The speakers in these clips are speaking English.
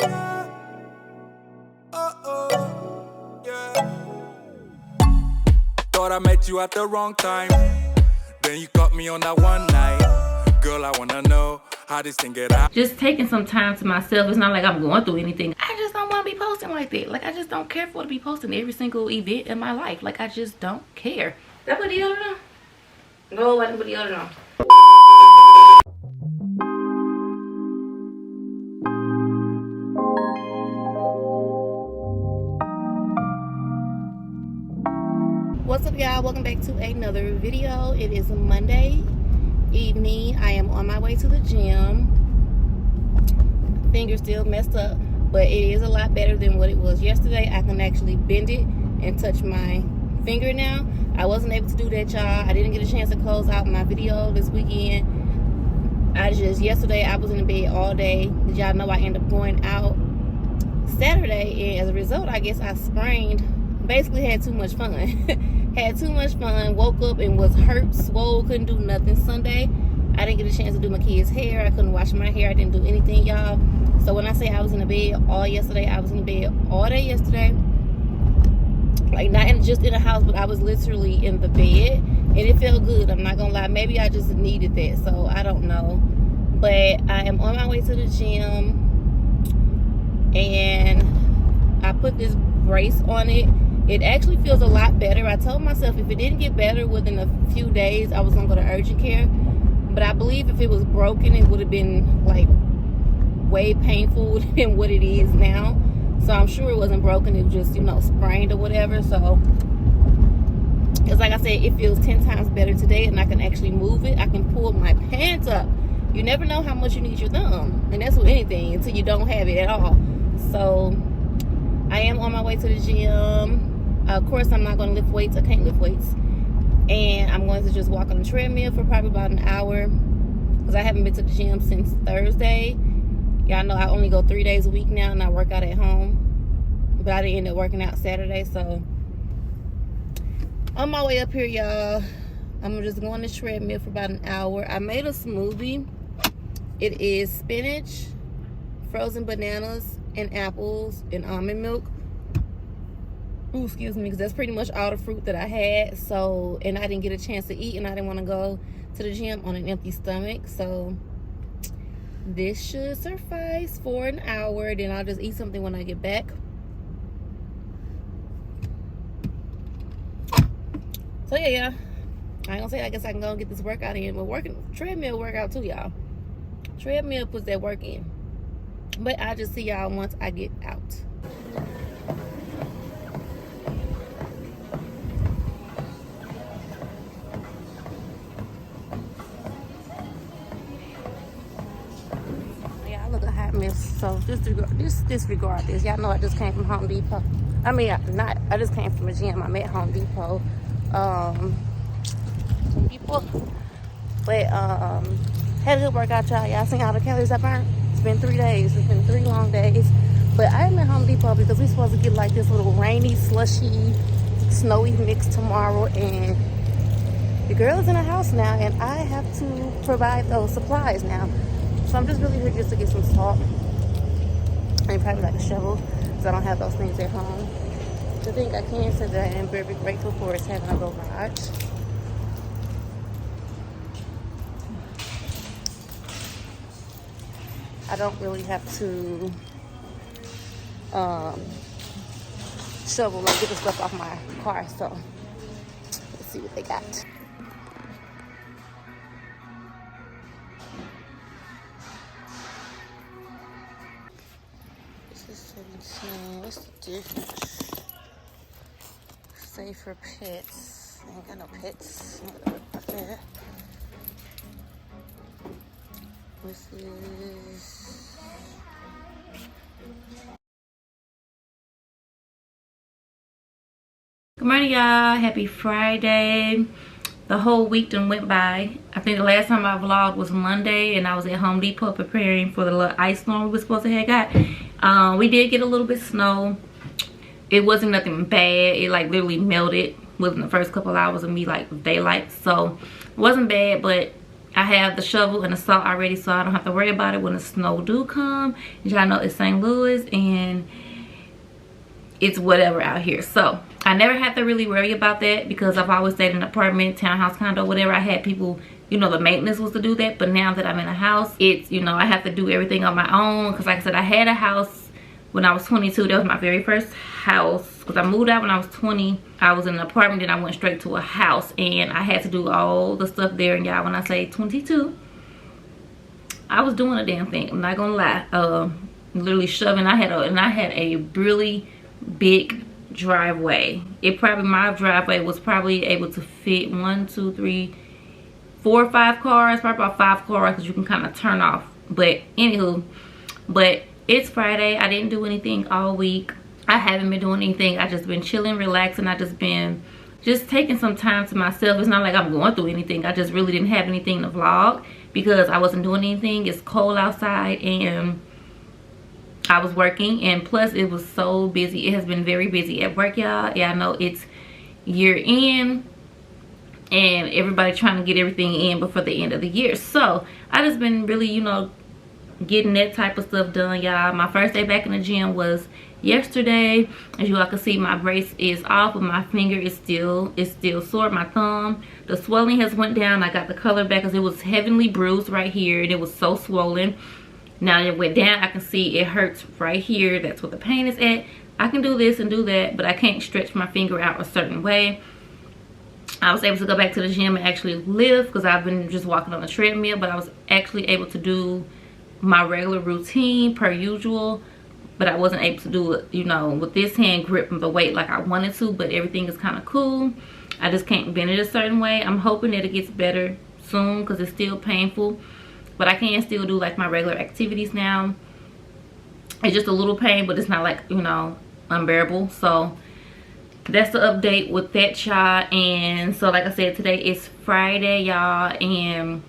Thought I met you at the wrong time. Then you caught me on that one night. Girl, I wanna know how this thing get out. Just taking some time to myself. It's not like I'm going through anything. I just don't want to be posting like that. Like, I just don't care for to be posting every single event in my life. Like, I just don't care. That put the other on? Go ahead and put the other on. What's up, y'all? Welcome back to another video. It is Monday evening. I am on my way to the gym. Finger still messed up, but it is a lot better than what it was yesterday. I can actually bend it and touch my finger now. I wasn't able to do that, y'all. I didn't get a chance to close out my video this weekend. Yesterday I was in the bed all day. Did y'all know I ended up going out Saturday, and as a result, I guess I sprained. Basically had too much fun. Had too much fun. Woke up and was hurt, swole, couldn't do nothing. Sunday, I didn't get a chance to do my kids' hair. I couldn't wash my hair. I didn't do anything, y'all. So when I say I was in the bed all yesterday, I was in the bed all day yesterday. Like, not just in the house, but I was literally in the bed, and it felt good. I'm not gonna lie. Maybe I just needed that, so I don't know. But I am on my way to the gym, and I put this brace on it. It actually feels a lot better. I told myself if it didn't get better within a few days, I was gonna go to urgent care. But I believe if it was broken, it would have been like way painful than what it is now. So I'm sure it wasn't broken. It was just, you know, sprained or whatever. So it's like I said, it feels 10 times better today, and I can actually move it. I can pull my pants up. You never know how much you need your thumb, and that's with anything until you don't have it at all. So I am on my way to the gym. Of course, I'm not going to lift weights. I can't lift weights. And I'm going to just walk on the treadmill for probably about an hour, because I haven't been to the gym since Thursday. Y'all know I only go 3 days a week now, and I work out at home. But I didn't end up working out Saturday, so on my way up here, y'all, I'm just going on the treadmill for about an hour. I made a smoothie. It is spinach, frozen bananas, and apples, and almond milk. Ooh, excuse me, because that's pretty much all the fruit that I had. So, and I didn't get a chance to eat, and I didn't want to go to the gym on an empty stomach. So this should suffice for an hour. Then I'll just eat something when I get back. So yeah, I ain't gonna say I guess I can go and get this workout in, but treadmill workout too, y'all. Treadmill puts that work in. But I'll just see y'all once I get out. Yeah, I look a hot mess. So disregard this. Y'all know I just came from Home Depot. I mean, I just came from a gym. I'm at Home Depot. Home Depot. But had a good workout, y'all. Y'all seen all the calories I burned? It's been 3 days. It's been 3 long days. But I'm at Home Depot because we're supposed to get like this little rainy, slushy, snowy mix tomorrow. And the girl's in the house now, and I have to provide those supplies now. So I'm just really here just to get some salt. And probably like a shovel, because I don't have those things at home. The thing I can say that I am very grateful for is having a garage. I don't really have to shovel and get the stuff off my car. So let's see what they got. This is 17. What's the difference? Safe for pets. I ain't got no pets. Like that. This is good morning, y'all. Happy Friday. The whole week done went by. I think the last time I vlogged was Monday, and I was at Home Depot preparing for the little ice storm we were supposed to have got. We did get a little bit of snow. It wasn't nothing bad. It like literally melted within the first couple hours of me like daylight. So it wasn't bad, but I have the shovel and the salt already, so I don't have to worry about it when the snow do come. Y'all know it's St. Louis and it's whatever out here. So I never had to really worry about that because I've always stayed in an apartment, townhouse, condo, whatever. I had people, you know, the maintenance was to do that. But now that I'm in a house, it's, you know, I have to do everything on my own. Because like I said, I had a house when I was 22. That was my very first house. Because I moved out when I was 20. I was in an apartment, then I went straight to a house. And I had to do all the stuff there. And y'all, when I say 22, I was doing a damn thing. I'm not going to lie. Literally shoving. I had a really big driveway. My driveway was probably able to fit 1, 2, 3, 4 or 5 cars, probably about 5 cars, because you can kind of turn off. But anywho, but it's Friday. I didn't do anything all week. I haven't been doing anything. I just been chilling, relaxing. I just been taking some time to myself. It's not like I'm going through anything. I just really didn't have anything to vlog because I wasn't doing anything. It's cold outside and I was working, and plus it was so busy. It has been very busy at work, y'all. Yeah, I know it's year end and everybody trying to get everything in before the end of the year. So I just been really, you know, getting that type of stuff done, y'all. My first day back in the gym was yesterday. As you all can see, my brace is off, but my finger is still sore. My thumb, the swelling has went down. I got the color back because it was heavily bruised right here and it was so swollen. Now it went down. I can see it hurts right here. That's where the pain is at. I can do this and do that, but I can't stretch my finger out a certain way. I was able to go back to the gym and actually lift because I've been just walking on the treadmill, but I was actually able to do my regular routine per usual, but I wasn't able to do it, you know, with this hand grip the weight like I wanted to. But everything is kind of cool. I just can't bend it a certain way. I'm hoping that it gets better soon because it's still painful, but I can still do like my regular activities now. It's just a little pain, but it's not like, you know, unbearable. So that's the update with that, y'all. And so like I said, today is Friday, y'all, and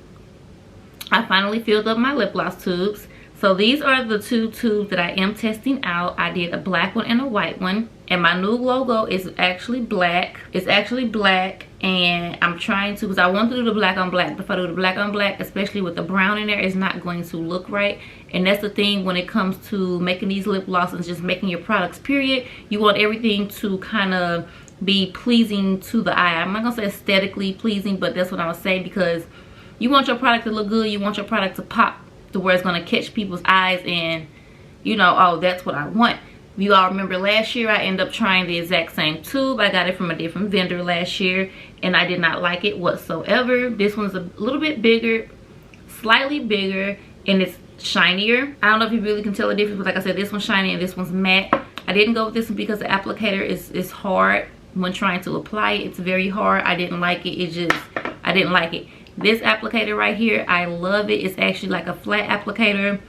I finally filled up my lip gloss tubes. So these are the 2 tubes that I am testing out. I did a black one and a white one, and my new logo is actually black. It's actually black, and I'm trying to, because I want to do the black on black. If I do the black on black, especially with the brown in there, it's not going to look right. And that's the thing when it comes to making these lip glosses, just making your products, period. You want everything to kind of be pleasing to the eye. I'm not gonna say aesthetically pleasing, but that's what I'm gonna say, because you want your product to look good. You want your product to pop to where it's going to catch people's eyes and, you know, oh, that's what I want. You all remember last year I ended up trying the exact same tube. I got it from a different vendor last year and I did not like it whatsoever. This one's a little bit bigger, slightly bigger, and it's shinier. I don't know if you really can tell the difference, but like I said, this one's shiny and this one's matte. I didn't go with this one because the applicator is hard when trying to apply it. It's very hard. I didn't like it. I didn't like it. This applicator right here, I love it. It's actually like a flat applicator.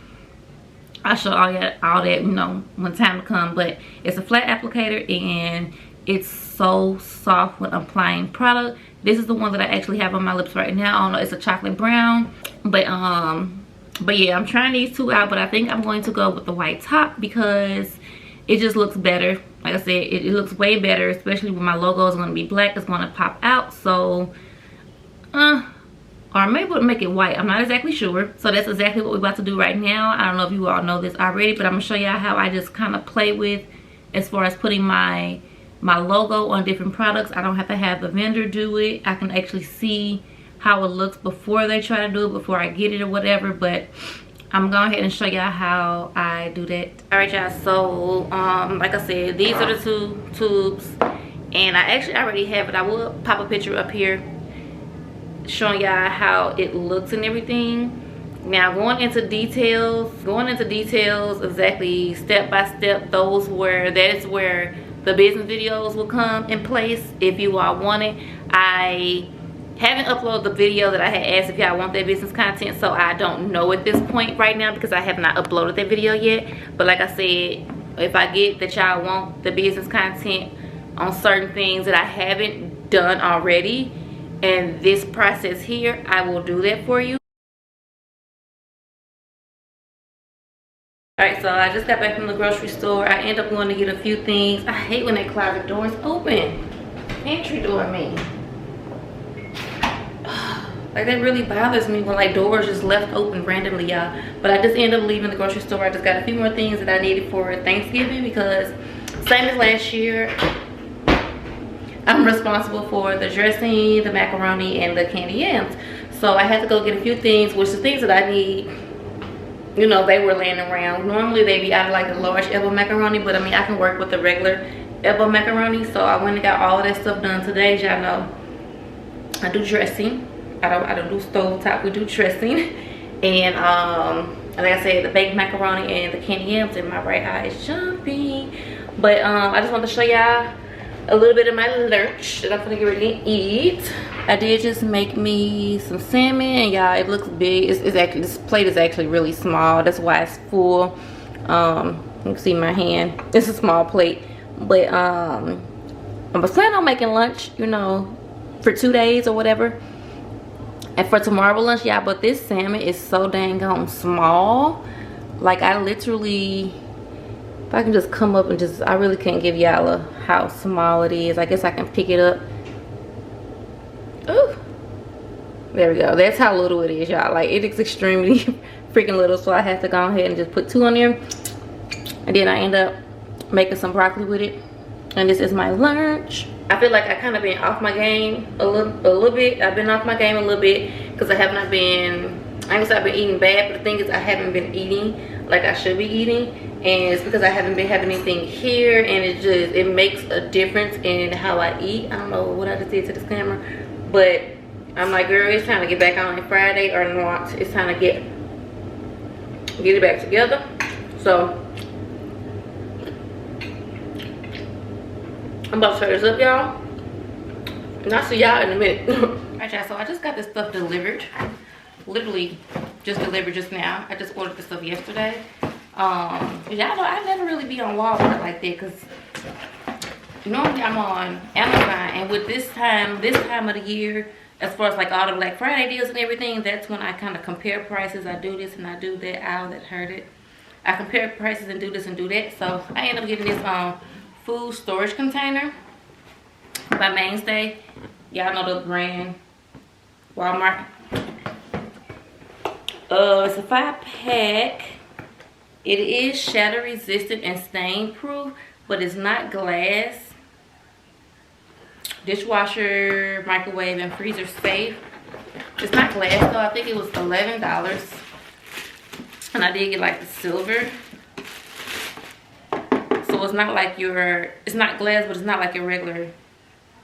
I'll show all that, you know, when time to come. But it's a flat applicator and it's so soft when applying product. This is the one that I actually have on my lips right now. I don't know, it's a chocolate brown. But yeah, I'm trying these 2 out, but I think I'm going to go with the white top because it just looks better. Like I said, it looks way better, especially when my logo is going to be black. It's going to pop out. So or maybe we'll make it white. I'm not exactly sure. So that's exactly what we're about to do right now. I don't know if you all know this already, but I'm gonna show y'all how I just kind of play with as far as putting my logo on different products. I don't have to have the vendor do it. I can actually see how it looks before they try to do it, before I get it or whatever. But I'm going ahead and show y'all how I do that. All right, y'all. So like I said, these are the 2 tubes, and I actually already have it. I will pop a picture up here showing y'all how it looks and everything. Now going into details exactly step by step, that is where the business videos will come in place if you all want it. I haven't uploaded the video that I had asked if y'all want that business content, so I don't know at this point right now because I have not uploaded that video yet. But like I said, if I get that y'all want the business content on certain things that I haven't done already, and this process here, I will do that for you. Alright, so I just got back from the grocery store. I end up going to get a few things. I hate when that closet door is open. Pantry door, I mean. Like, that really bothers me when like doors just left open randomly, y'all. But I just ended up leaving the grocery store. I just got a few more things that I needed for Thanksgiving, because same as last year, I'm responsible for the dressing, the macaroni, and the candy yams. So I had to go get a few things, which the things that I need, you know, they were laying around. Normally they be out of like the large elbow macaroni, but I mean, I can work with the regular elbow macaroni. So I went and got all of that stuff done today. Y'all know I do dressing. I don't do stovetop, we do dressing. And like I said, the baked macaroni and the candy yams, and my right eye is jumping. But I just want to show y'all a little bit of my lunch that I'm gonna get ready to eat. I did just make me some salmon, and y'all, it looks big. It's actually, this plate is actually really small. That's why it's full. You can see my hand. It's a small plate, but I was planning on making lunch, you know, for 2 days or whatever, and for tomorrow lunch, y'all. But this salmon is so dang on small. Like, I literally, if I can just come up and just, I really can't give y'all how small it is. I guess I can pick it up. Ooh, there we go. That's how little it is, y'all. Like, it is extremely freaking little, so I have to go ahead and just put 2 on there, and then I end up making some broccoli with it. And this is my lunch. I feel like I kind of been off my game a little bit. I've been off my game a little bit because I have not been, I ain't gonna say I've been eating bad, but the thing is I haven't been eating like I should be eating, and it's because I haven't been having anything here, and it makes a difference in how I eat. I don't know what I just did to this camera, but I'm like, girl, it's time to get back on Friday or not. It's time to get it back together. So I'm about to turn this up, y'all, and I'll see y'all in a minute. Alright, y'all, so I just got this stuff delivered. Literally just delivered just now. I just ordered the stuff yesterday. Y'all know I never really be on Walmart like that, because normally I'm on Amazon, and with this time of the year, as far as like all the Black Friday deals and everything, that's when I kind of compare prices. I do this and I do that. Ow, that hurt it. I compare prices and do this and do that. So I end up getting this food storage container by Mainstay. Y'all know the brand, Walmart. It's a 5-pack. It is shatter resistant and stain proof, but it's not glass. Dishwasher, microwave, and freezer safe. It's not glass though. I think it was $11, and I did get like the silver. So it's not like it's not glass, but it's not like your regular,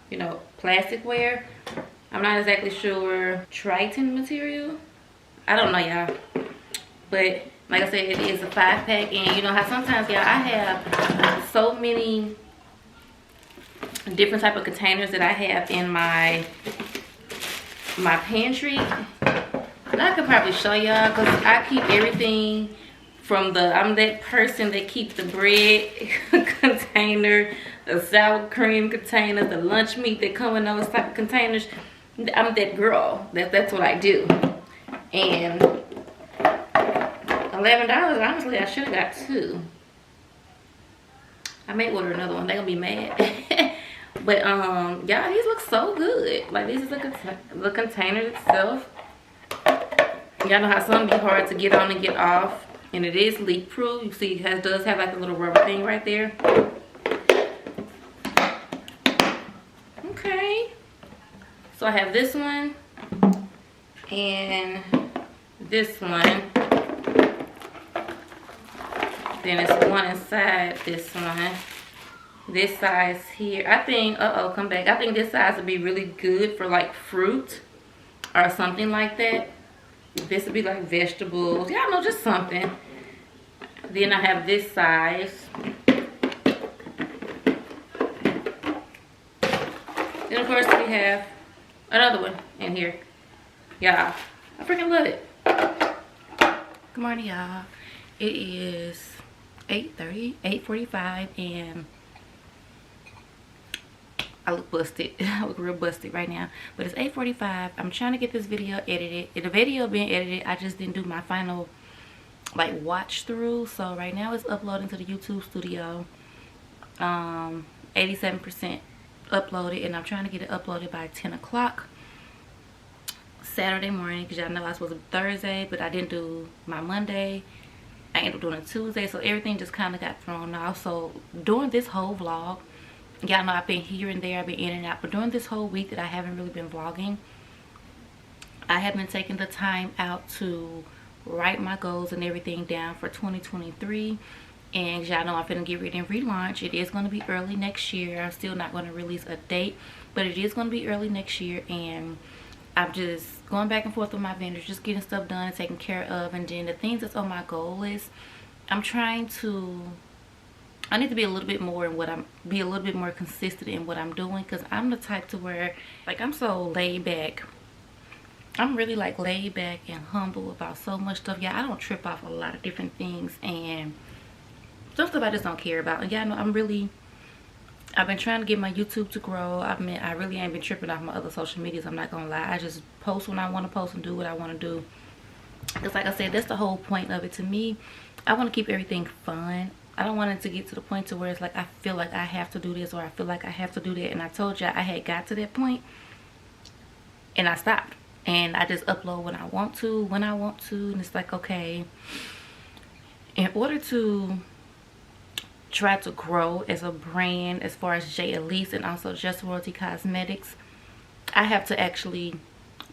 you know, plasticware. I'm not exactly sure. Triton material, I don't know, y'all, but like I said, it is a 5-pack. And you know how sometimes, y'all, I have so many different type of containers that I have in my pantry, and I could probably show y'all, because I keep everything from I'm that person that keeps the bread container, the sour cream container, the lunch meat that come in those type of containers. I'm that girl. That's what I do. And $11, honestly, I should have got 2. I may order another one. They're gonna be mad. But y'all, these look so good. Like, this is the container itself. Y'all know how some be hard to get on and get off, and it is leak proof. You see, it does have like a little rubber thing right there. Okay, so I have this one and this one. Then it's one inside this one. This size here, I think, come back. I think this size would be really good for like fruit or something like that. This would be like vegetables. Y'all know, just something. Then I have this size. Then of course we have another one in here. Y'all, I freaking love it. Good morning, y'all. It is 8:30, 8:45, and I look busted. I look real busted right now, but it's 8:45. I'm trying to get this video edited. The video being edited, I just didn't do my final like watch through. So right now it's uploading to the YouTube studio. 87% uploaded, and I'm trying to get it uploaded by 10 o'clock. Saturday morning, because y'all know I was supposed to be Thursday, but I didn't do my Monday. I ended up doing a Tuesday, so everything just kind of got thrown off. So during this whole vlog, y'all know I've been here and there, I've been in and out, but during this whole week that I haven't really been vlogging, I have been taking the time out to write my goals and everything down for 2023. And y'all know I'm finna get ready and relaunch. It is going to be early next year. I'm still not going to release a date, but it is going to be early next year. And I'm just going back and forth with my vendors, just getting stuff done and taken care of. And then the things that's on my goal list, I need to be a little bit more in what be a little bit more consistent in what I'm doing, because I'm the type to where, like, I'm so laid back. I'm really like laid back and humble about so much stuff. Yeah, I don't trip off a lot of different things, and some stuff I just don't care about. And y'all know I've been trying to get my YouTube to grow. I really ain't been tripping off my other social medias, I'm not gonna lie. I just post when I want to post and do what I want to do. Because like I said, that's the whole point of it to me. I want to keep everything fun. I don't want it to get to the point to where it's like I feel like I have to do this or I feel like I have to do that. And I told y'all I had got to that point and I stopped. And I just upload when I want to. And it's like, okay, in order to try to grow as a brand as far as Alyce and also Just Royalty Cosmetics, I have to actually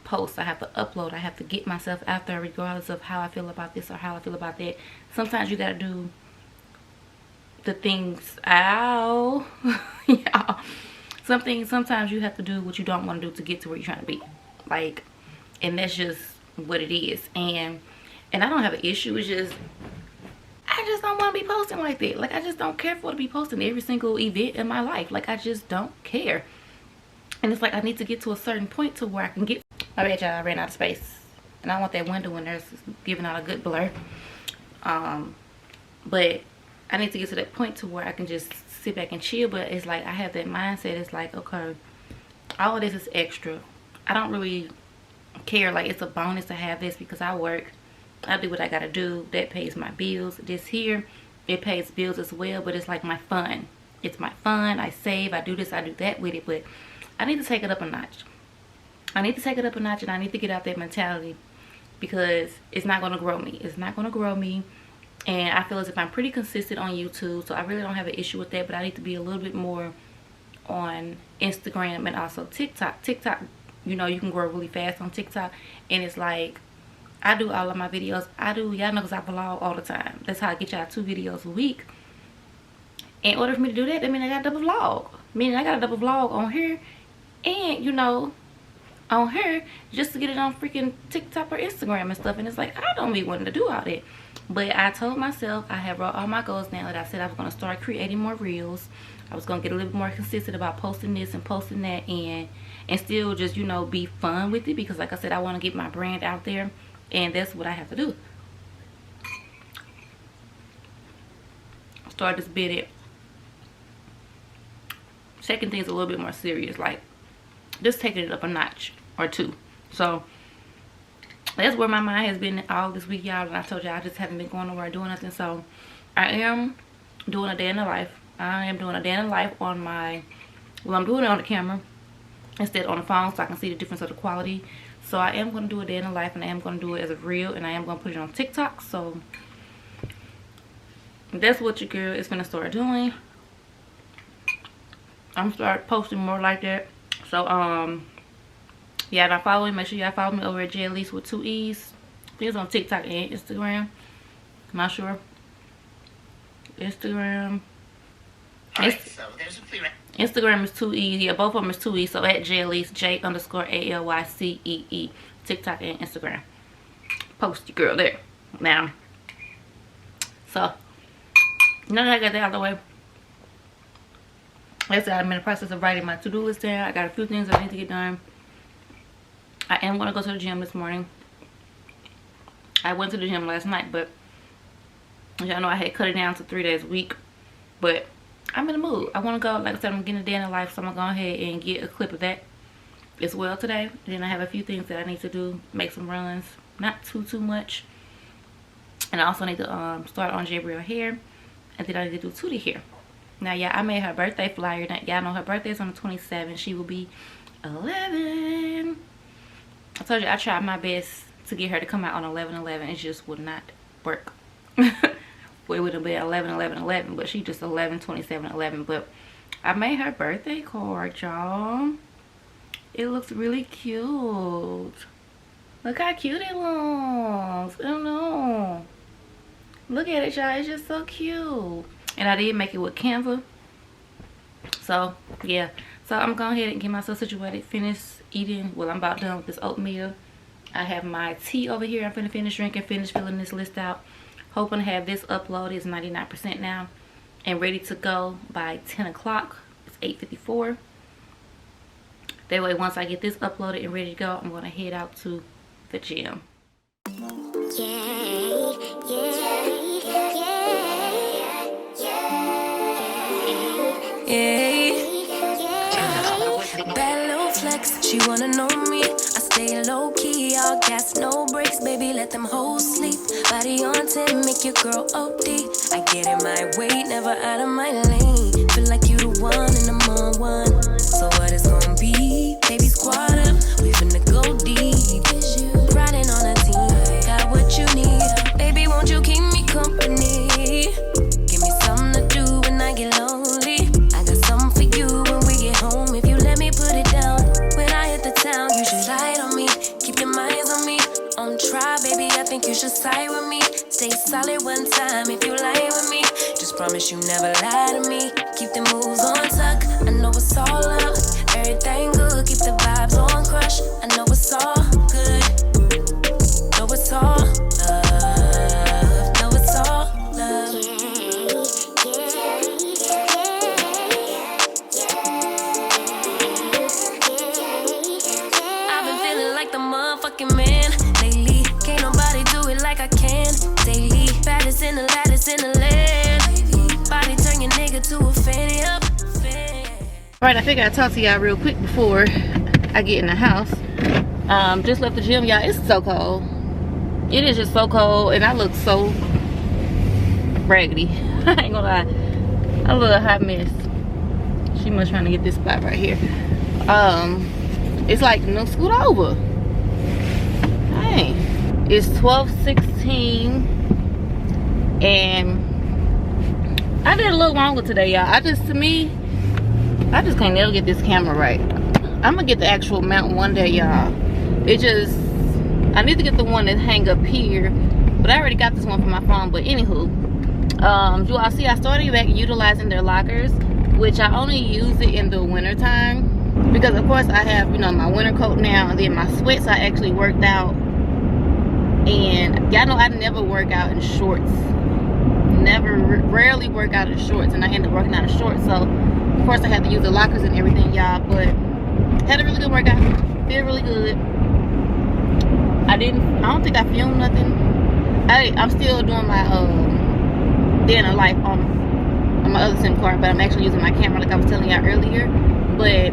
post, I have to upload, I have to get myself out there regardless of how I feel about this or how I feel about that. Sometimes you gotta do the things, yeah. Sometimes you have to do what you don't want to do to get to where you're trying to be, like, and that's just what it is. And I don't have an issue. It's just I just don't want to be posting like that. Like, I just don't care for to be posting every single event in my life. Like, I just don't care. And it's like I need to get to a certain point to where I can get. My bad, y'all, I ran out of space, and I want that window in there giving out a good blur. But I need to get to that point to where I can just sit back and chill. But it's like I have that mindset. It's like, okay, all of this is extra. I don't really care. Like, it's a bonus to have this because I work, I do what I gotta do. That pays my bills. This here, it pays bills as well, but it's like my fun. It's my fun. I save, I do this, I do that with it. But I need to take it up a notch. I need to take it up a notch, and I need to get out that mentality, because it's not gonna grow me. It's not gonna grow me. And I feel as if I'm pretty consistent on YouTube, so I really don't have an issue with that. But I need to be a little bit more on Instagram and also TikTok. TikTok, you know, you can grow really fast on TikTok. And it's like, I do all of my videos. Y'all know, because I vlog all the time. That's how I get y'all 2 videos a week. In order for me to do that, I mean, I got a double vlog. Meaning I got a double vlog on here and, you know, on her, just to get it on freaking TikTok or Instagram and stuff. And it's like, I don't be wanting to do all that. But I told myself, I have wrote all my goals down, that I said I was going to start creating more reels. I was going to get a little bit more consistent about posting this and posting that, and still just, you know, be fun with it. Because like I said, I want to get my brand out there, and that's what I have to do. Start this bit taking things a little bit more serious, like just taking it up a notch or 2. So that's where my mind has been all this week, y'all. And I told y'all I just haven't been going nowhere doing nothing. So I am doing a day in the life. I am doing a day in the life on my, well, I'm doing it on the camera instead on the phone, so I can see the difference of the quality. So I am going to do a day in the life, and I am going to do it as a reel, and I am going to put it on TikTok. So that's what your girl is going to start doing. I'm start posting more like that. So yeah, now follow me. Make sure y'all follow me over at Alyce with 2 E's. It's on TikTok and Instagram. I'm not sure. Instagram. Alright, so there's a free Instagram is 2 E's. Yeah, both of them is 2 E's. So at Alyce, J_ALYCEE. TikTok and Instagram. Post your girl there. Now, so now that I got that out of the way, like I said, I'm in the process of writing my to-do list down. I got a few things I need to get done. I am going to go to the gym this morning. I went to the gym last night, but y'all know I had cut it down to 3 days a week. But I'm in the mood. I want to go. Like I said, I'm getting a day in the life, so I'm going to go ahead and get a clip of that as well today. And then I have a few things that I need to do. Make some runs. Not too much. And I also need to start on Jabriel hair. And then I need to do Tootie hair. Now, yeah, I made her birthday flyer. Y'all know her birthday is on the 27th. She will be 11. I told you I tried my best to get her to come out on 11/11. It just would not work. Well, it would have been 11/11/11, but she just 11/27/11. But I made her birthday card, y'all. It looks really cute. Look how cute it looks. I don't know. Look at it, y'all. It's just so cute. And I did make it with Canva. So, yeah. So, I'm going ahead and get myself situated. Finish eating. Well, I'm about done with this oatmeal. I have my tea over here. I'm finna finish drinking. Finish filling this list out. Hoping to have this uploaded. It's 99% now. And ready to go by 10 o'clock. It's 8:54. That way, once I get this uploaded and ready to go, I'm going to head out to the gym. Bad little flex, she wanna know me. I stay low key, all gas, no brakes, baby, let them hoes sleep. Body on 10, make your girl OD. I get in my way, never out of my lane. Feel like you the one and I'm on one. So what it's gonna be? Baby, squad up, we finna go deep. Riding on a team, got what you need. Baby, won't you keep me company? Give me something to do when I get lonely. I got something for you when we get home. If you let me put it down, when I hit the town, you should slide on me. Keep your minds on me. On try, baby, I think you should side with me. Stay solid one time if you lie with me. Just promise you never lie to me. Keep the moves on tuck. I know it's all love. Everything good. Keep the vibes on crush. I know it's all good. Know it's all love. Know it's all love. I've been feeling like the motherfucking man lately. Can't nobody do it like I can daily. Baddest in the lattice in the land. Body turn your nigga to a fanny up. Alright, I figured I'd talk to y'all real quick before I get in the house. Just left the gym, y'all. It's so cold. It is just so cold, and I look so raggedy. I ain't gonna lie. I look a hot mess. She must trying to get this spot right here. It's like, no, scoot over. Hey, it's 12:16, and I did a little longer today, y'all. I just can't never get this camera right. I'm gonna get the actual mount one day, y'all. I need to get the one that hang up here, but I already got this one for my phone. But anywho, you all see I started back utilizing their lockers, which I only use it in the winter time because of course I have, you know, my winter coat now, and then my sweats I actually worked out. And y'all know I never work out in shorts. Rarely work out in shorts, and I end up working out in shorts. So of course I had to use the lockers and everything, y'all. But had a really good workout. Feel really good. I don't think I filmed nothing. I'm still doing my day in a life on my other SIM card, but I'm actually using my camera like I was telling y'all earlier. But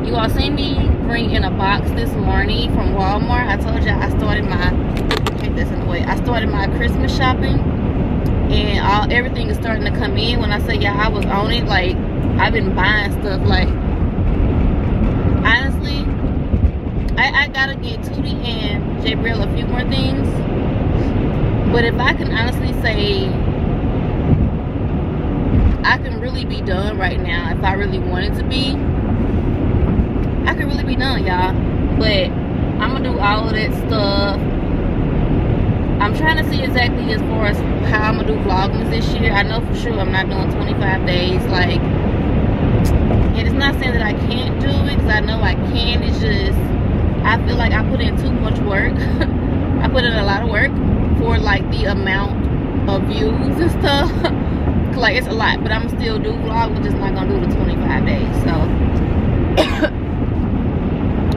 you all seen me bring in a box this morning from Walmart. I told y'all I started my Christmas shopping, and everything is starting to come in. When I say y'all, I was on it. Like, I've been buying stuff. Like, honestly, I gotta get Tootie and Jabril a few more things. But if I can honestly say, I can really be done right now. If I really wanted to be, I could really be done, y'all. But I'm gonna do all of that stuff. I'm trying to see exactly as far as how I'm gonna do vlogmas this year. I know for sure I'm not doing 25 days. Like, and it's not saying that I can't do it, because I know I can. It's just, I feel like I put in too much work. I put in a lot of work for like the amount of views and stuff. Like, it's a lot, but I'm still do vlog. We're just not gonna do the 25 days. So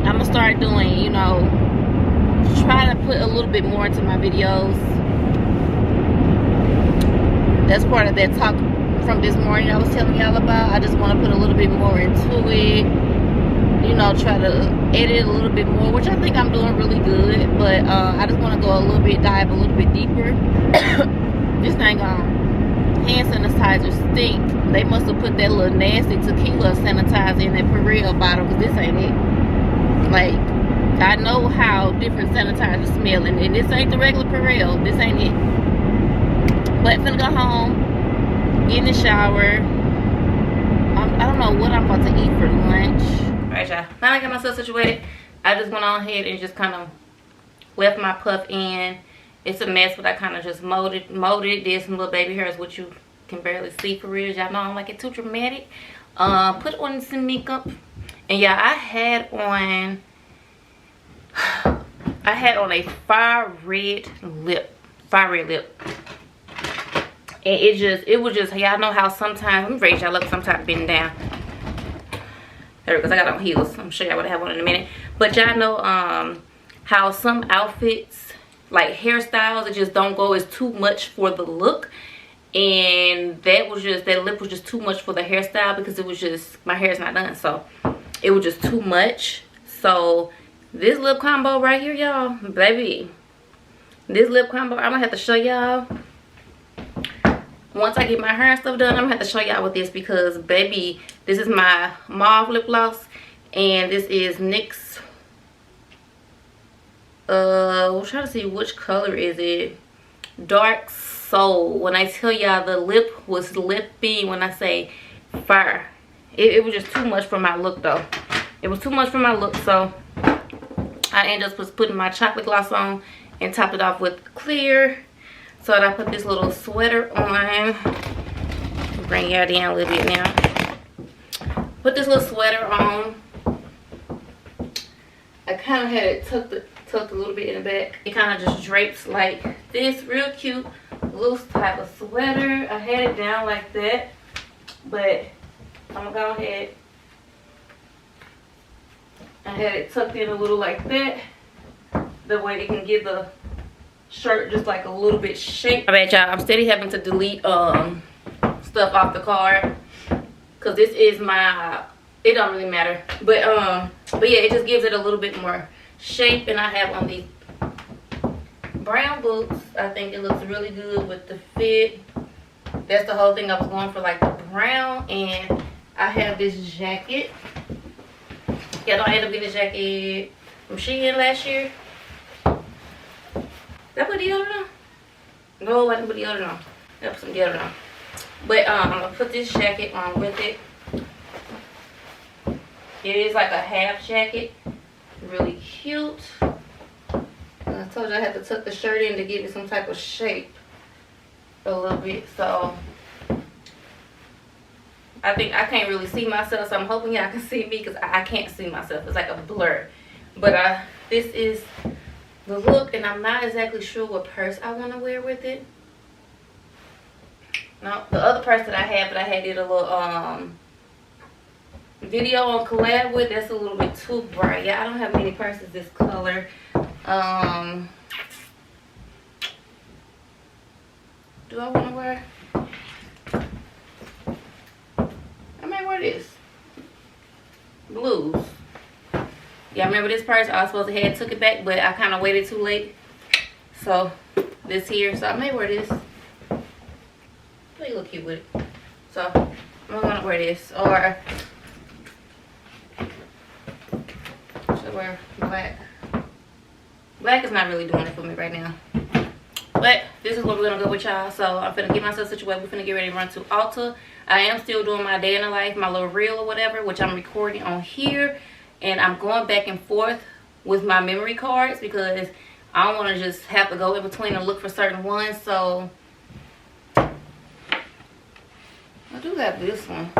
I'm gonna start doing, you know, try to put a little bit more into my videos. That's part of that talk from this morning I was telling y'all about. I just want to put a little bit more into it, you know, try to edit a little bit more, which I think I'm doing really good. But I just want to go dive a little bit deeper. This thing hand sanitizer stink. They must have put that little nasty tequila sanitizer in that Perrier bottle, because this ain't it. Like, I know how different sanitizers smell, and this ain't the regular Purell. This ain't it. But finna go home, get in the shower. I don't know what I'm about to eat for lunch. Alright, y'all. Now I got myself situated. I just went on ahead and just kind of left my puff in. It's a mess, but I kind of just molded, did some little baby hairs, which you can barely see for real. Y'all know I don't like it too dramatic. Put on some makeup. And yeah, I had on a fire red lip. And it was just, y'all know how sometimes, let me raise y'all up, sometimes bending down. There it goes, I got on heels. I'm gonna show y'all what I have on in a minute. But y'all know how some outfits, like hairstyles, it just don't go as too much for the look. And that lip was just too much for the hairstyle, because it was just, my hair's not done, so it was just too much. So this lip combo right here, y'all, baby, this lip combo, I'm gonna have to show y'all once I get my hair and stuff done. I'm gonna have to show y'all with this, because baby, this is my mauve lip gloss, and this is NYX. I'm trying to see which color is it. Dark Soul. When I tell y'all the lip was lipping, when I say fire, it was just too much for my look though. It was too much for my look, so I ended up putting my chocolate gloss on and topped it off with clear. So I put this little sweater on. Bring y'all down a little bit now. Put this little sweater on. I kind of had it tucked a little bit in the back. It kind of just drapes like this, real cute, loose type of sweater. I had it down like that, but I'm gonna go ahead. I had it tucked in a little like that. That way it can give the shirt just like a little bit shape. I bet y'all, I'm steady having to delete stuff off the card, because this is my, it don't really matter, but yeah, it just gives it a little bit more shape. And I have on these brown boots. I think it looks really good with the fit. That's the whole thing I was going for, like the brown. And I have this jacket. Yeah, I ended up getting a jacket from Shein last year. Did I put deodorant on? No, I didn't put deodorant on. I put some deodorant on. But I'm gonna put this jacket on with it. It is like a half jacket. Really cute. I told you I had to tuck the shirt in to give it some type of shape a little bit. So I think I can't really see myself, so I'm hoping y'all can see me, because I can't see myself. It's like a blur. But this is the look, and I'm not exactly sure what purse I want to wear with it. No, the other purse that I had, but I had did a little video on collab with, that's a little bit too bright. Yeah, I don't have many purses this color. Do I want to wear? I may wear this. Blues. Yeah, I remember this purse I was supposed to have took it back, but I kind of waited too late. So this here, so I may wear this. You look cute with it. So I'm gonna wear this, or should I wear black? Black is not really doing it for me right now. But this is what we're gonna go with, y'all. So I'm finna get myself situated. We're finna get ready to run to Ulta. I am still doing my day in the life, my little reel or whatever, which I'm recording on here. And I'm going back and forth with my memory cards, because I don't want to just have to go in between and look for certain ones. So I do have this one.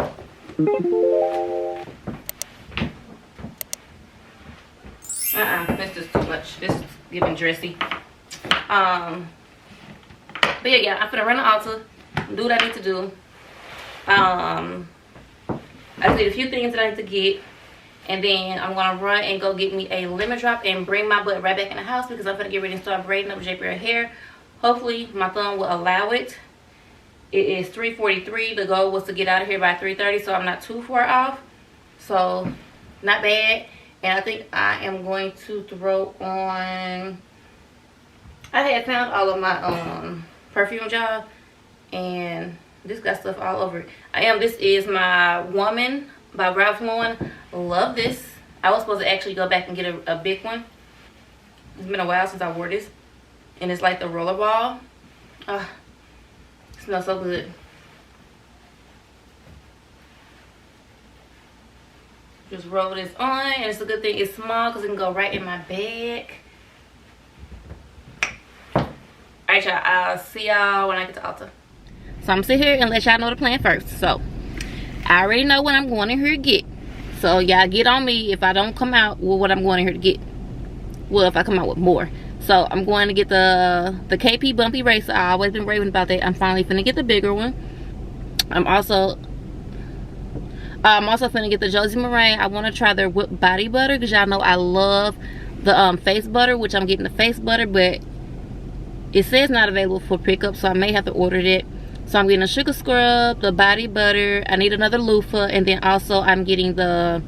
This is too much. This is giving dressy. But yeah, I'm gonna run to Ulta, do what I need to do. I just need a few things that I need to get, and then I'm gonna run and go get me a lemon drop and bring my butt right back in the house, because I'm gonna get ready and start braiding up J-Bear hair. Hopefully my thumb will allow it. It is 3:43. The goal was to get out of here by 3:30, so I'm not too far off. So not bad. And I think I am going to throw on, I had found all of my perfume, y'all, and this got stuff all over it. This is my Woman by Ralph Lauren. Love this. I was supposed to actually go back and get a big one. It's been a while since I wore this. And it's like the roller ball. It smells so good. Just roll this on. And it's a good thing it's small because it can go right in my bag. Alright, y'all. I'll see y'all when I get to Ulta. So I'm going to sit here and let y'all know the plan first. So, I already know what I'm going in here to get. So, y'all get on me if I don't come out with what I'm going in here to get. Well, if I come out with more. So, I'm going to get the KP Bumpy Racer. I've always been raving about that. I'm finally finna get the bigger one. I'm also finna get the Josie Maran. I want to try their whipped body butter because y'all know I love the face butter, which I'm getting the face butter, but it says not available for pickup, so I may have to order it. So I'm getting a sugar scrub, the body butter. I need another loofah, and then also I'm getting the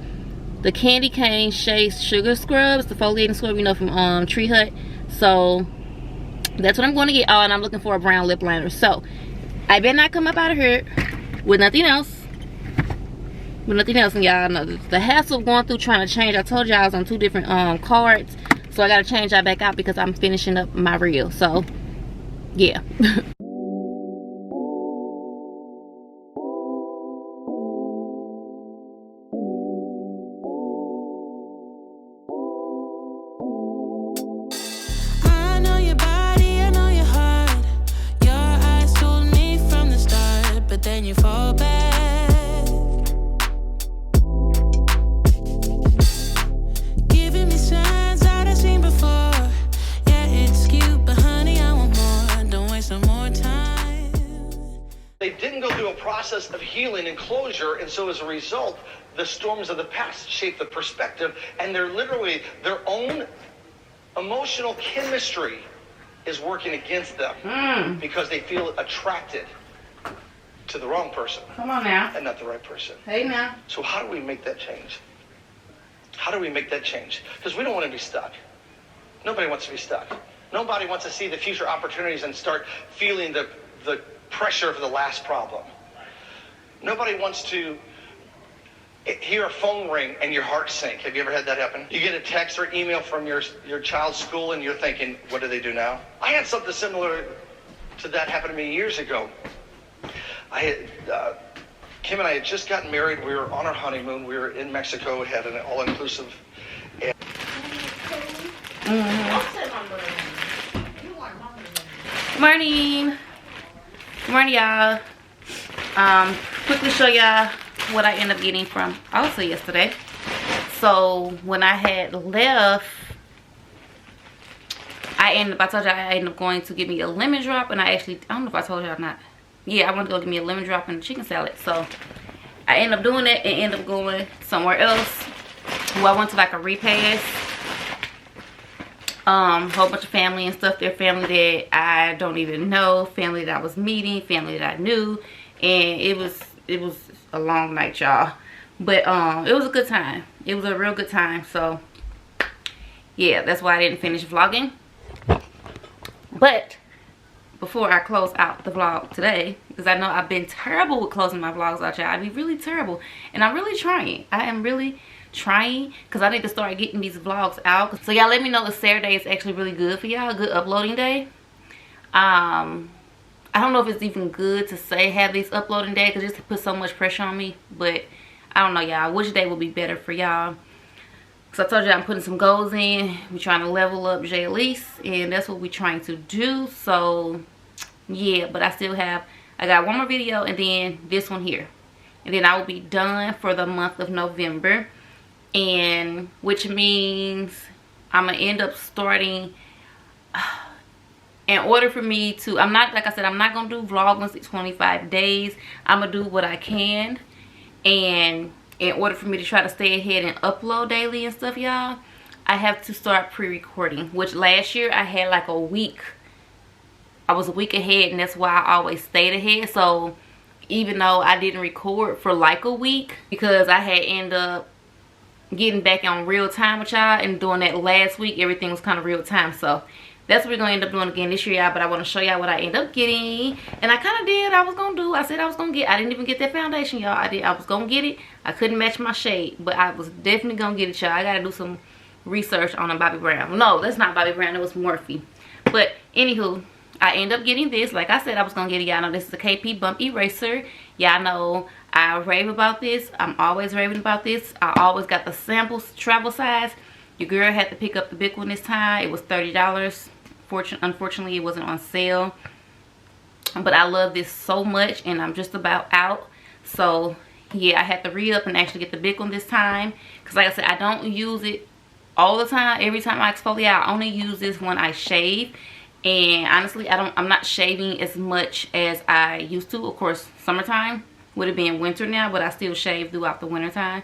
candy cane shea sugar scrubs, the foliating scrub, you know, from Tree Hut. So that's what I'm going to get. Oh, and I'm looking for a brown lip liner. So I better not come up out of here with nothing else. And y'all know the hassle of going through trying to change. I told y'all I was on 2 different cards, so I got to change that back out because I'm finishing up my reel. So yeah. Then you fall back, giving me signs that I've seen before. Yeah, it's cute, but honey, I want more. Don't waste no more time. They didn't go through a process of healing and closure, and so as a result, the storms of the past shape the perspective, and they're literally their own emotional chemistry is working against them because they feel attracted to the wrong person. Come on now. And not the right person. Hey now. So how do we make that change? How do we make that change? Because we don't want to be stuck. Nobody wants to be stuck. Nobody wants to see the future opportunities and start feeling the pressure of the last problem. Nobody wants to hear a phone ring and your heart sink. Have you ever had that happen? You get a text or email from your child's school and you're thinking, what do they do now? I had something similar to that happen to me years ago. Kim and I had just gotten married. We were on our honeymoon. We were in Mexico. We had an all-inclusive. Good morning. Good morning, y'all. Quickly show y'all what I ended up getting from Ulta yesterday. So when I had left, I told y'all I ended up going to get me a lemon drop, and I don't know if I told y'all or not. Yeah, I wanted to go get me a lemon drop and a chicken salad. So I ended up doing that and ended up going somewhere else. Well, I went to like a repast. Whole bunch of family and stuff. Their family that I don't even know, family that I was meeting, family that I knew, and it was a long night, y'all. But it was a good time. It was a real good time. So yeah, that's why I didn't finish vlogging. But before I close out the vlog today, because I know I've been terrible with closing my vlogs out, y'all. I'd be really terrible, and I'm really trying. I am really trying, because I need to start getting these vlogs out. So y'all let me know if Saturday is actually really good for y'all, a good uploading day. I don't know if it's even good to say have these uploading day, because just put so much pressure on me. But I don't know, y'all, which day will be better for y'all. So I told you I'm putting some goals in. We're trying to level up Alyce, and that's what we're trying to do. So yeah, but I got one more video and then this one here, and then I will be done for the month of November, and which means I'm gonna end up starting in order for me to, I'm not, like I said, I'm not gonna do vlogmas 25 days. I'm gonna do what I can, and in order for me to try to stay ahead and upload daily and stuff, y'all, I have to start pre-recording, which last year I had like a week. I was a week ahead, and that's why I always stayed ahead. So even though I didn't record for like a week, because I had ended up getting back on real time with y'all, and doing that last week, everything was kind of real time. So that's what we're gonna end up doing again this year, y'all. But I want to show y'all what I end up getting. And I kind of did. I was gonna do. I said I was gonna get. I didn't even get that foundation, y'all. I was gonna get it. I couldn't match my shade, but I was definitely gonna get it, y'all. I gotta do some research on a Bobbi Brown. No, that's not Bobbi Brown. It was Morphe. But anywho, I end up getting this. Like I said, I was gonna get it. Y'all know this is a KP Bump Eraser. Y'all know I rave about this. I'm always raving about this. I always got the samples travel size. Your girl had to pick up the big one this time. It was $30. Unfortunately, it wasn't on sale. But I love this so much, and I'm just about out. So yeah, I had to re-up and actually get the big one this time. Because like I said, I don't use it all the time. Every time I exfoliate, I only use this when I shave. And honestly, I'm not shaving as much as I used to. Of course, summertime would have been winter now, but I still shave throughout the winter time.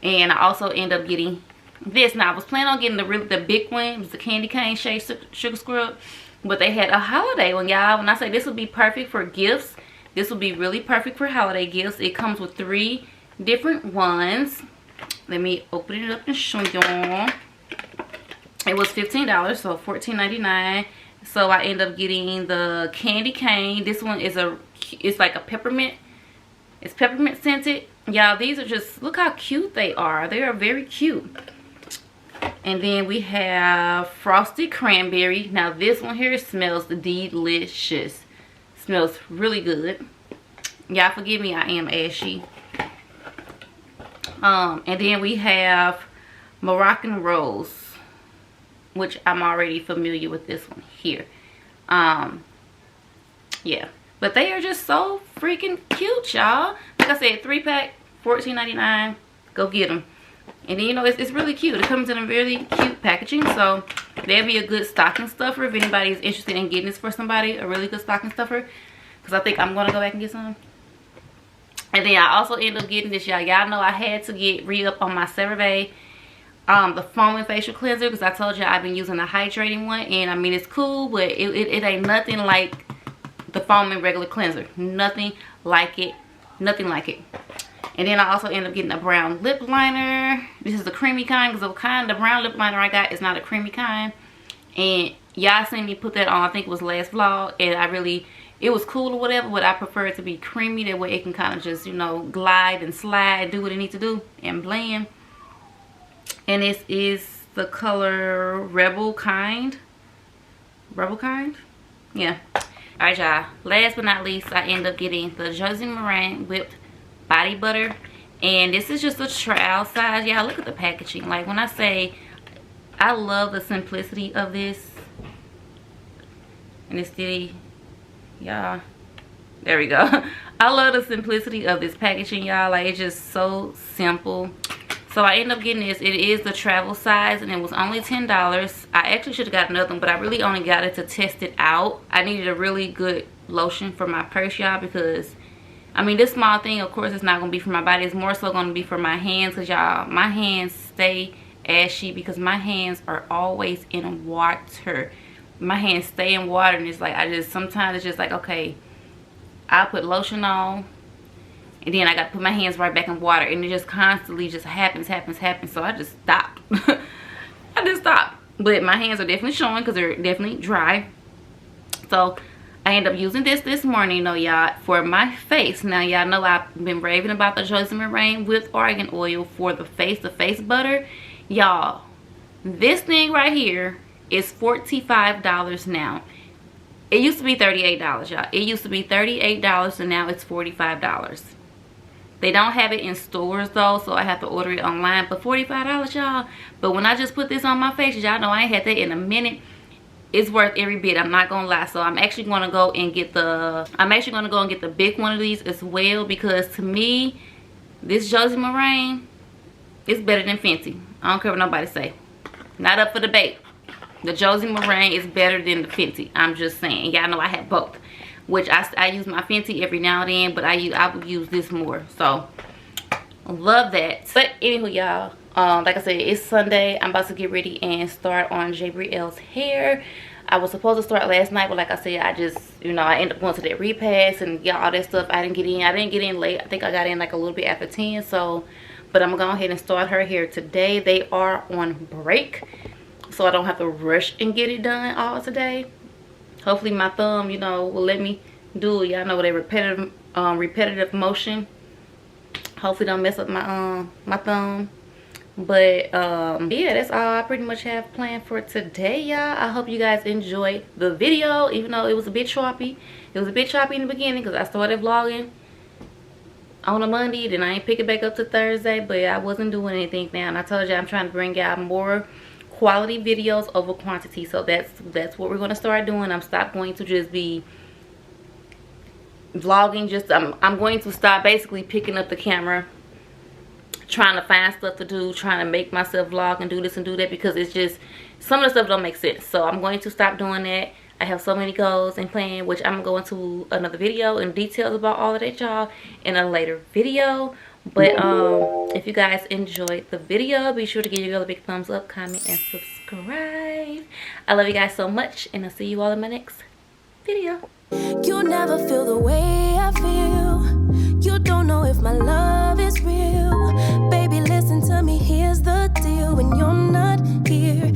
And I also end up getting this. Now I was planning on getting the big one. It was the Candy Cane Shade Sugar Scrub, but they had a holiday one, y'all. When I say this would be perfect for gifts, this would be really perfect for holiday gifts. It comes with 3 different ones. Let me open it up and show y'all. It was $15, so $14.99. So I end up getting the Candy Cane. This one is it's like a peppermint. It's peppermint scented. Y'all, these are just, look how cute they are. They are very cute. And then we have Frosted Cranberry. Now this one here smells delicious. Smells really good. Y'all forgive me, I am ashy. And then we have Moroccan Rose, which I'm already familiar with this one here. Yeah, but they are just so freaking cute, y'all. Like I said, 3-pack, $14.99. Go get them. And then, you know, it's really cute. It comes in a really cute packaging, so that'd be a good stocking stuffer if anybody is interested in getting this for somebody. A really good stocking stuffer, because I think I'm gonna go back and get some. And then I also end up getting this, y'all. Y'all know I had to get re-up on my CeraVe, the foaming facial cleanser, because I told you I've been using the hydrating one, and I mean, it's cool, but it ain't nothing like the foaming regular cleanser. Nothing like it. Nothing like it. And then I also end up getting a brown lip liner. This is the creamy kind, because the brown lip liner I got is not a creamy kind. And y'all seen me put that on, I think it was last vlog, and it was cool or whatever, but I prefer it to be creamy. That way it can kind of just, you know, glide and slide, do what it needs to do, and blend. And this is the color Rebel Kind. Rebel Kind? Yeah. Alright, y'all. Last but not least, I end up getting the Jersey Meringue Whipped Body Butter. And this is just a trial size. Y'all, look at the packaging. Like, when I say I love the simplicity of this. And it's still, y'all, there we go. I love the simplicity of this packaging, y'all. Like, it's just so simple. So I end up getting this. It is the travel size, and it was only $10. I actually should have got another one, but I really only got it to test it out. I needed a really good lotion for my purse, y'all, because I mean, this small thing, of course, it's not going to be for my body. It's more so going to be for my hands, because y'all, my hands stay ashy because my hands are always in water. My hands stay in water, and it's like, sometimes it's just like, okay, I'll put lotion on, and then I got to put my hands right back in water, and it just constantly just happens. So I just stopped. I just stopped. But my hands are definitely showing because they're definitely dry. So I end up using this morning, though, y'all, for my face. Now, y'all know I've been raving about the Jersey Meringue with argan oil for the face butter. Y'all, this thing right here is $45 now. It used to be $38, y'all. It used to be $38, and now it's $45. They don't have it in stores, though, so I have to order it online. But $45, y'all. But when I just put this on my face, y'all know I ain't had that in a minute. It's worth every bit, I'm not gonna lie. So I'm actually gonna go and get the big one of these as well, because to me, this Jersey Meringue is better than Fenty. I don't care what nobody say. Not up for debate. The Jersey Meringue is better than the Fenty. I'm just saying. Y'all know I have both, which I use my Fenty every now and then, but I will use this more. So love that. But anywho, y'all, like I said, it's Sunday. I'm about to get ready and start on Jabrielle's hair. I was supposed to start last night, but like I said, I just, you know, I ended up going to that repass and all that stuff. I didn't get in late. I think I got in like a little bit after 10. So, but I'm gonna go ahead and start her hair today. They are on break, so I don't have to rush and get it done all today. Hopefully my thumb, you know, will let me do it. Y'all know that repetitive motion. Hopefully don't mess up my my thumb. But yeah, that's all I pretty much have planned for today, y'all. I hope you guys enjoyed the video, even though it was a bit choppy. It was a bit choppy in the beginning because I started vlogging on a Monday, then I ain't pick it back up to Thursday, but I wasn't doing anything now. And I told you I'm trying to bring out more quality videos over quantity, so that's what we're going to start doing. I'm going to just be vlogging. I'm going to stop basically picking up the camera, trying to find stuff to do, trying to make myself vlog and do this and do that, because it's just some of the stuff don't make sense. So I'm going to stop doing that. I have so many goals and plans, which I'm going to another video and details about all of that, y'all, in a later video. But if you guys enjoyed the video, be sure to give your girl a big thumbs up, comment, and subscribe. I love you guys so much, and I'll see you all in my next video. You'll never feel the way I feel. You don't know if my love is real. Baby, listen to me, here's the deal. When you're not here,